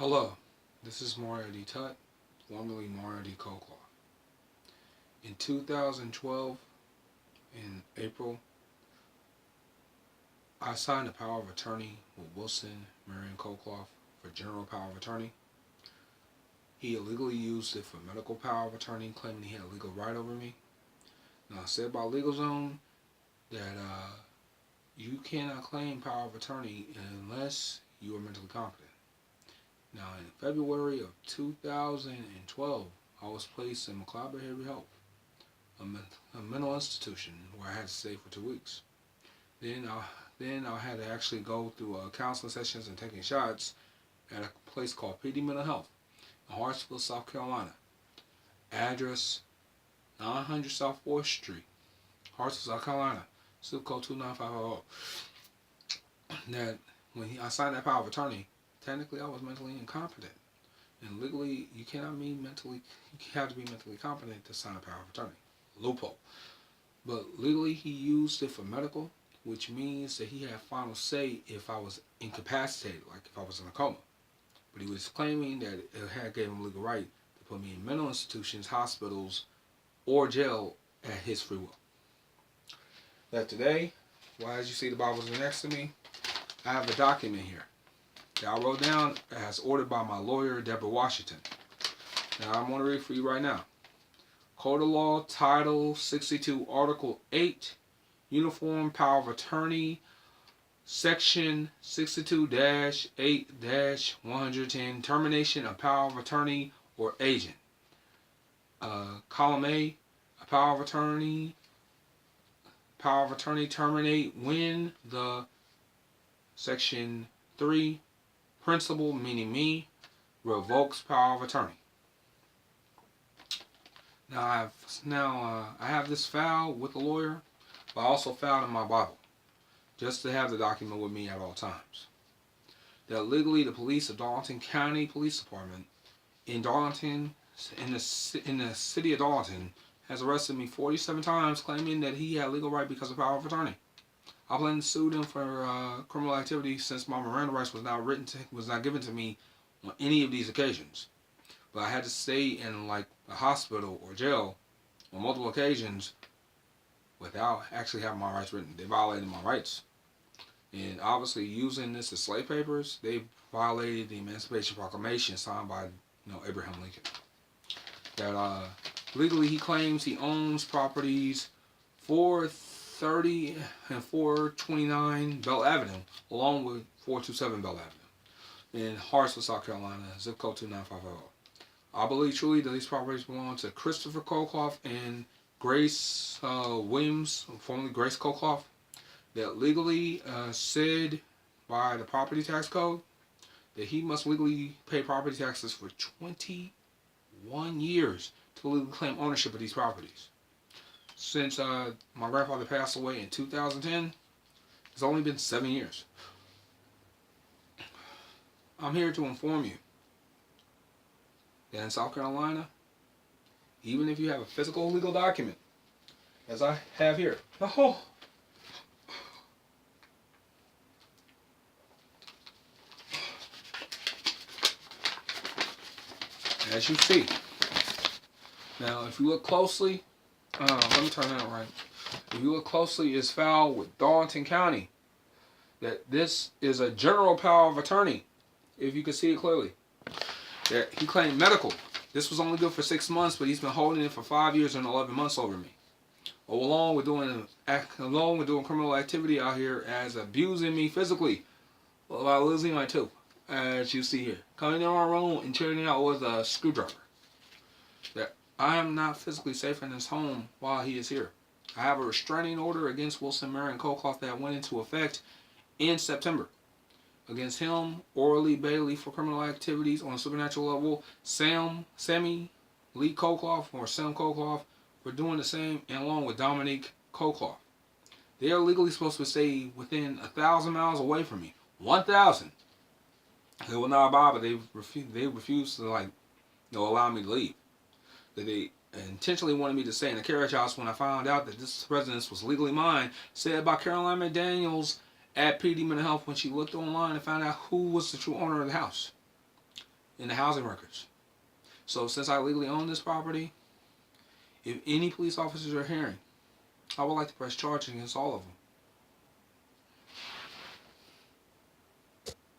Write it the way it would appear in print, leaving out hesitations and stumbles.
Hello, this is Mario D Tut, formerly Mario D Tut. In 2012, in April, I signed a power of attorney with Wilson Marion Colclough for general power of attorney. He illegally used it for medical power of attorney, claiming he had a legal right over me. Now, I said about LegalZone that you cannot claim power of attorney unless you are mentally competent. Now, in February of 2012, I was placed in McLeod Behavioral Health, a mental institution where I had to stay for 2 weeks. Then I had to actually go through counseling sessions and taking shots at a place called PD Mental Health in Hartsville, South Carolina. Address 900 South 4th Street, Hartsville, South Carolina, zip code 29550. That when I signed that power of attorney, technically I was mentally incompetent. And legally, you have to be mentally competent to sign a power of attorney. Loophole. But legally, he used it for medical, which means that he had final say if I was incapacitated, like if I was in a coma. But he was claiming that it had gave him legal right to put me in mental institutions, hospitals, or jail at his free will. That today, as you see the Bibles next to me, I have a document here that I wrote down as ordered by my lawyer, Deborah Washington. Now, I'm going to read for you right now. Code of Law, Title 62, Article 8, Uniform Power of Attorney, Section 62-8-110, Termination of Power of Attorney or Agent. Column A power of attorney terminate when the Section 3, principal, meaning me, revokes power of attorney. Now I have this filed with the lawyer, but I also filed in my Bible, just to have the document with me at all times. That legally, the police of Darlington County Police Department in Darlington, in the city of Darlington, has arrested me 47 times, claiming that he had legal right because of power of attorney. I plan to sue them for criminal activity since my Miranda rights was not given to me on any of these occasions. But I had to stay in like a hospital or jail on multiple occasions without actually having my rights written. They violated my rights. And obviously, using this as slave papers, they violated the Emancipation Proclamation signed by Abraham Lincoln. That legally he claims he owns properties 430 and 429 Bell Avenue, along with 427 Bell Avenue in Hartsville, South Carolina, zip code 29550. I believe truly that these properties belong to Christopher Colclough and Grace Williams, formerly Grace Colclough, that legally said by the property tax code that he must legally pay property taxes for 21 years to legally claim ownership of these properties. Since my grandfather passed away in 2010, it's only been 7 years. I'm here to inform you that in South Carolina, even if you have a physical legal document, as I have here, as you see. Now, if you look closely, let me turn that right. If you look closely, it's filed with Darlington County. That this is a general power of attorney, if you can see it clearly. That he claimed medical. This was only good for 6 months, but he's been holding it for 5 years and 11 months over me. Along with doing criminal activity out here as abusing me physically while losing my tooth, as you see here. Coming in our room and tearing it out with a screwdriver. That I am not physically safe in his home while he is here. I have a restraining order against Wilson Marion Colclough that went into effect in September. Against him, Orally Bailey for criminal activities on a supernatural level, Sammy Lee Colclough or Sam Colclough for doing the same, and along with Dominique Colclough. They are legally supposed to stay within 1,000 miles away from me. 1,000. They will not abide, but they refuse to allow me to leave. That they intentionally wanted me to stay in the carriage house when I found out that this residence was legally mine, said by Caroline McDaniels at PD Mental Health when she looked online and found out who was the true owner of the house. in the housing records. So since I legally own this property, if any police officers are hearing, I would like to press charges against all of them.